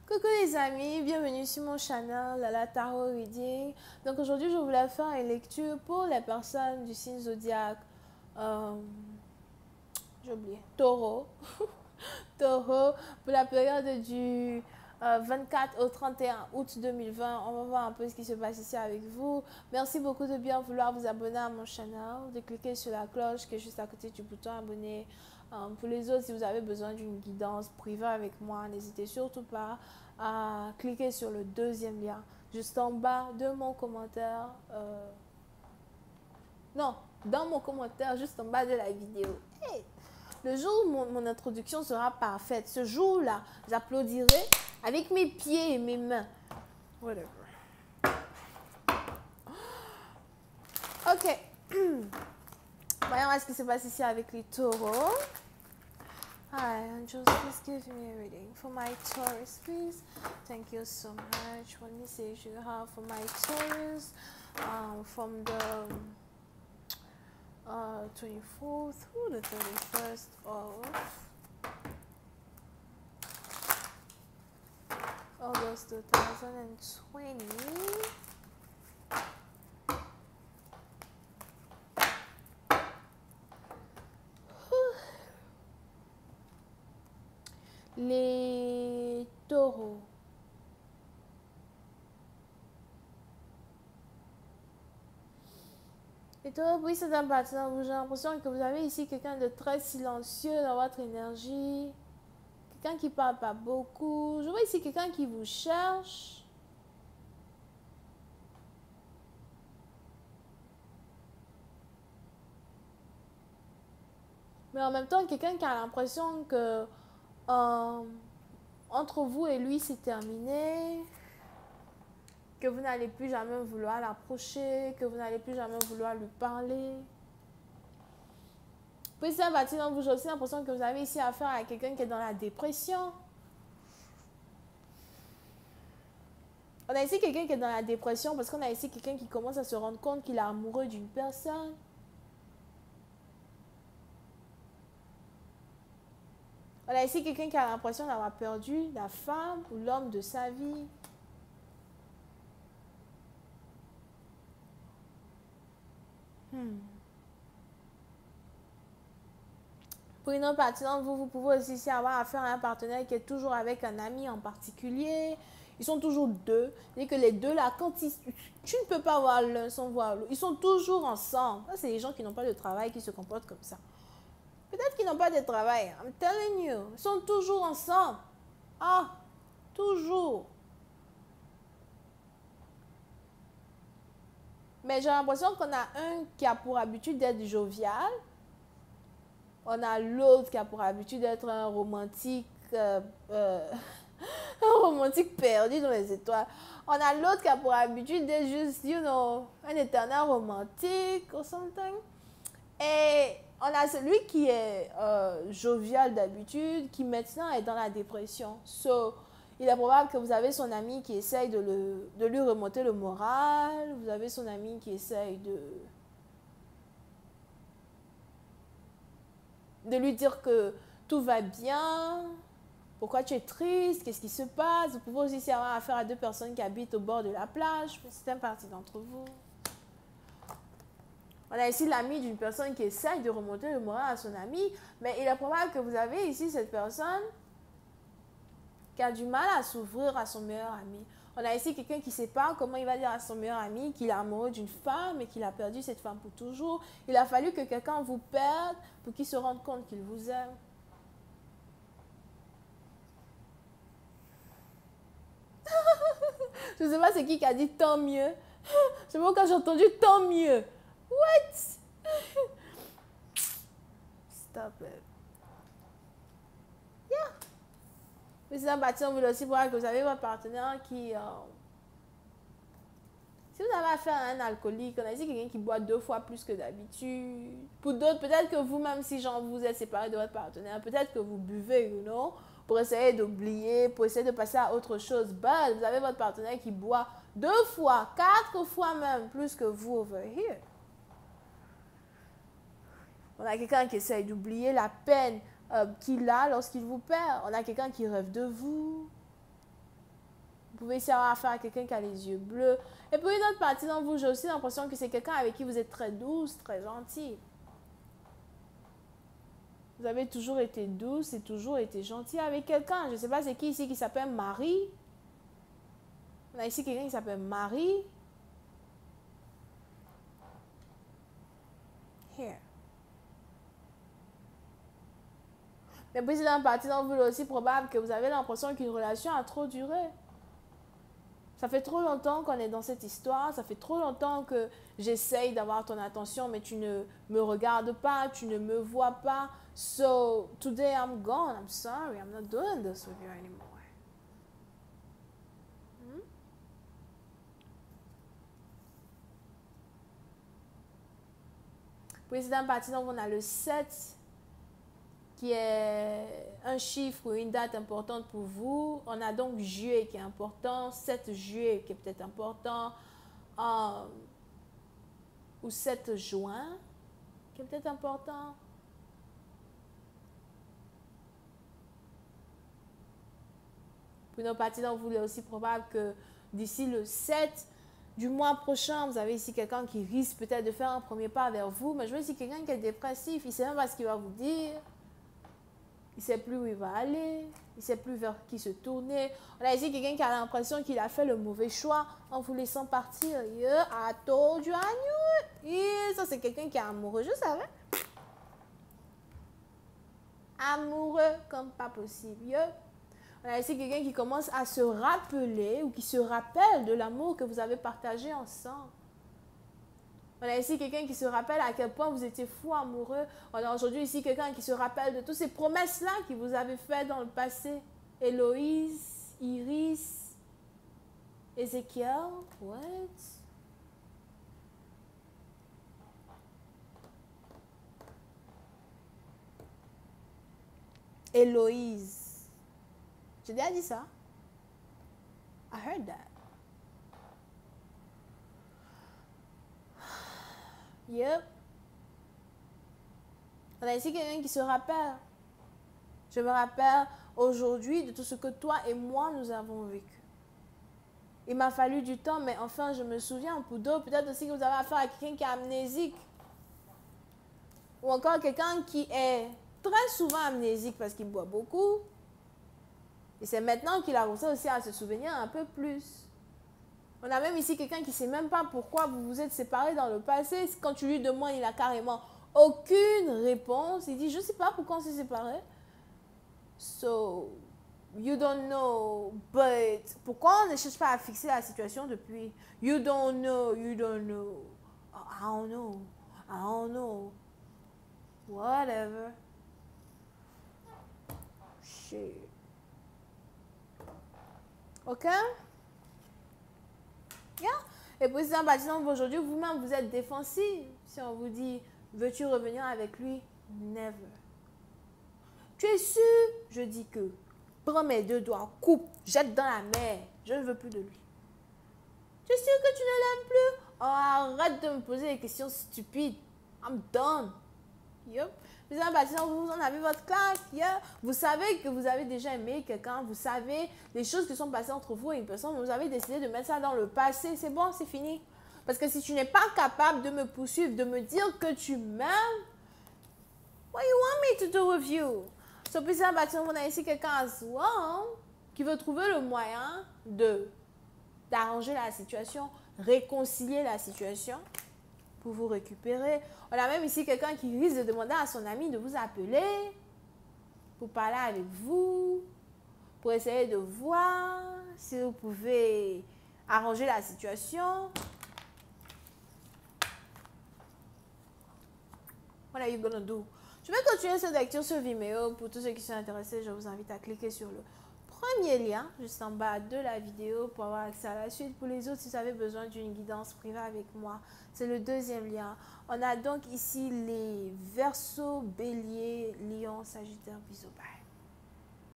Coucou les amis, bienvenue sur mon channel Lala Tarot Reading. Donc aujourd'hui je voulais faire une lecture pour les personnes du signe zodiaque j'ai oublié, Taureau. Taureau pour la période du 24 au 31 août 2020. On va voir un peu ce qui se passe ici avec vous. Merci beaucoup de bien vouloir vous abonner à mon channel, de cliquer sur la cloche qui est juste à côté du bouton abonner. Pour les autres, si vous avez besoin d'une guidance privée avec moi, n'hésitez surtout pas à cliquer sur le deuxième lien juste en bas de mon commentaire. Non, dans mon commentaire juste en bas de la vidéo. Hey! Le jour où mon introduction sera parfaite, ce jour-là, j'applaudirai avec mes pieds et mes mains. Whatever. Ok. Voyons ce qui se passe ici avec les taureaux. Hi, angels, please give me a reading for my Taurus, please. Thank you so much. What message you have for my Taurus from the 24th through the 31st of August 2020. Les taureaux. Les taureaux, oui, c'est un partenaire. J'ai l'impression que vous avez ici quelqu'un de très silencieux dans votre énergie. Quelqu'un qui ne parle pas beaucoup. Je vois ici quelqu'un qui vous cherche. Mais en même temps, quelqu'un qui a l'impression que entre vous et lui, c'est terminé. Que vous n'allez plus jamais vouloir l'approcher. Que vous n'allez plus jamais vouloir lui parler. Puis c'est un bâtiment, vous, j'ai aussi l'impression que vous avez ici affaire à quelqu'un qui est dans la dépression. On a ici quelqu'un qui est dans la dépression parce qu'on a ici quelqu'un qui commence à se rendre compte qu'il est amoureux d'une personne. On a ici quelqu'un qui a l'impression d'avoir perdu la femme ou l'homme de sa vie. Pour une autre partie d'entre vous, vous pouvez aussi ici avoir affaire à un partenaire qui est toujours avec un ami en particulier. Ils sont toujours deux. Et que les deux là, tu ne peux pas voir l'un sans voir l'autre. Ils sont toujours ensemble. Ça, c'est les gens qui n'ont pas de travail qui se comportent comme ça. Peut-être qu'ils n'ont pas de travail. I'm telling you. Ils sont toujours ensemble. Ah, toujours. Mais j'ai l'impression qu'on a un qui a pour habitude d'être jovial. On a l'autre qui a pour habitude d'être un romantique, un romantique perdu dans les étoiles. On a l'autre qui a pour habitude d'être juste, un éternel romantique ou something. Et on a celui qui est jovial d'habitude, qui maintenant est dans la dépression. So, il est probable que vous avez son ami qui essaye de lui remonter le moral. Vous avez son ami qui essaye de lui dire que tout va bien. Pourquoi tu es triste? Qu'est-ce qui se passe? Vous pouvez aussi avoir affaire à deux personnes qui habitent au bord de la plage. C'est une partie d'entre vous. On a ici l'ami d'une personne qui essaye de remonter le moral à son ami. Mais il est probable que vous avez ici cette personne qui a du mal à s'ouvrir à son meilleur ami. On a ici quelqu'un qui ne sait pas comment il va dire à son meilleur ami qu'il est amoureux d'une femme et qu'il a perdu cette femme pour toujours. Il a fallu que quelqu'un vous perde pour qu'il se rende compte qu'il vous aime. Je ne sais pas c'est qui a dit tant mieux. C'est moi quand j'ai entendu tant mieux. What? Stop it. Yeah. Mais c'est un bâtiment, vous aussi voir que vous avez votre partenaire qui... Si vous avez affaire à un alcoolique, on a dit quelqu'un qui boit 2 fois plus que d'habitude. Pour d'autres, peut-être que vous-même, si genre vous êtes séparé de votre partenaire, peut-être que vous buvez, pour essayer d'oublier, pour essayer de passer à autre chose. But vous avez votre partenaire qui boit 2 fois, 4 fois même plus que vous over here. On a quelqu'un qui essaye d'oublier la peine qu'il a lorsqu'il vous perd. On a quelqu'un qui rêve de vous. pouvez aussi avoir affaire à quelqu'un qui a les yeux bleus. Et pour une autre partie d'entre vous, j'ai aussi l'impression que c'est quelqu'un avec qui vous êtes très douce, très gentille. Vous avez toujours été douce et toujours été gentille avec quelqu'un. Je ne sais pas c'est qui ici qui s'appelle Marie. On a ici quelqu'un qui s'appelle Marie. Here. Mais puis c'est dans la partie d'entre vous aussi probable que vous avez l'impression qu'une relation a trop duré. Ça fait trop longtemps qu'on est dans cette histoire, ça fait trop longtemps que j'essaye d'avoir ton attention, mais tu ne me regardes pas, tu ne me vois pas. So, today I'm gone, I'm sorry, I'm not doing this with you anymore. Puis c'est dans la partie dont on a le 7, qui est un chiffre ou une date importante pour vous. On a donc juillet qui est important, 7 juillet qui est peut-être important, ou 7 juin qui est peut-être important. Pour une partie d'entre vous, il est aussi probable que d'ici le 7 du mois prochain, vous avez ici quelqu'un qui risque peut-être de faire un premier pas vers vous, mais je vois ici quelqu'un qui est dépressif, il ne sait même pas ce qu'il va vous dire. Il ne sait plus où il va aller. Il ne sait plus vers qui se tourner. On a ici quelqu'un qui a l'impression qu'il a fait le mauvais choix en vous laissant partir. Yeah, I told you, I knew it. Yeah, ça, c'est quelqu'un qui est amoureux, je savais. Amoureux comme pas possible. Yeah. On a ici quelqu'un qui commence à se rappeler ou qui se rappelle de l'amour que vous avez partagé ensemble. On a ici quelqu'un qui se rappelle à quel point vous étiez fou amoureux. On a aujourd'hui ici quelqu'un qui se rappelle de toutes ces promesses-là que vous avez faites dans le passé. Héloïse, Iris, Ézéchiel, what? Héloïse. J'ai déjà dit ça? I heard that. Yep. On a ici quelqu'un qui se rappelle. Je me rappelle aujourd'hui de tout ce que toi et moi nous avons vécu. Il m'a fallu du temps, mais enfin je me souviens. Pour d'autres, peut-être aussi que vous avez affaire à quelqu'un qui est amnésique. Ou encore quelqu'un qui est très souvent amnésique parce qu'il boit beaucoup. Et c'est maintenant qu'il a commencé aussi à se souvenir un peu plus. On a même ici quelqu'un qui ne sait même pas pourquoi vous vous êtes séparés dans le passé. Quand tu lui demandes, il n'a carrément aucune réponse. Il dit, je ne sais pas pourquoi on s'est séparés. So, you don't know, but pourquoi on ne cherche pas à fixer la situation depuis? You don't know, you don't know. Oh, I don't know, I don't know. Whatever. Shit. Ok? Yeah. Et puis, c'est un bâtiment aujourd'hui, vous-même, vous êtes défensif. Si on vous dit, veux-tu revenir avec lui? Never. Tu es sûr? Je dis que, prends mes deux doigts, coupe, jette dans la mer. Je ne veux plus de lui. Tu es sûr que tu ne l'aimes plus? Oh, arrête de me poser des questions stupides. I'm done. Yep. Vous avez bâtiment, vous en avez votre claque. Yeah. Vous savez que vous avez déjà aimé quelqu'un. Vous savez les choses qui sont passées entre vous et une personne. Vous avez décidé de mettre ça dans le passé. C'est bon, c'est fini. Parce que si tu n'es pas capable de me poursuivre, de me dire que tu m'aimes, what you want me to do with you? So, puis ça, on a ici quelqu'un as well qui veut trouver le moyen d'arranger la situation, réconcilier la situation pour vous récupérer. On a même ici quelqu'un qui risque de demander à son ami de vous appeler pour parler avec vous, pour essayer de voir si vous pouvez arranger la situation. What are you gonna do? Je vais continuer cette lecture sur Vimeo. Pour tous ceux qui sont intéressés, je vous invite à cliquer sur le premier lien juste en bas de la vidéo pour avoir accès à la suite. Pour les autres, si vous avez besoin d'une guidance privée avec moi, c'est le deuxième lien. On a donc ici les Verseaux, Bélier, Lion, Sagittaire, Bisous. Bye.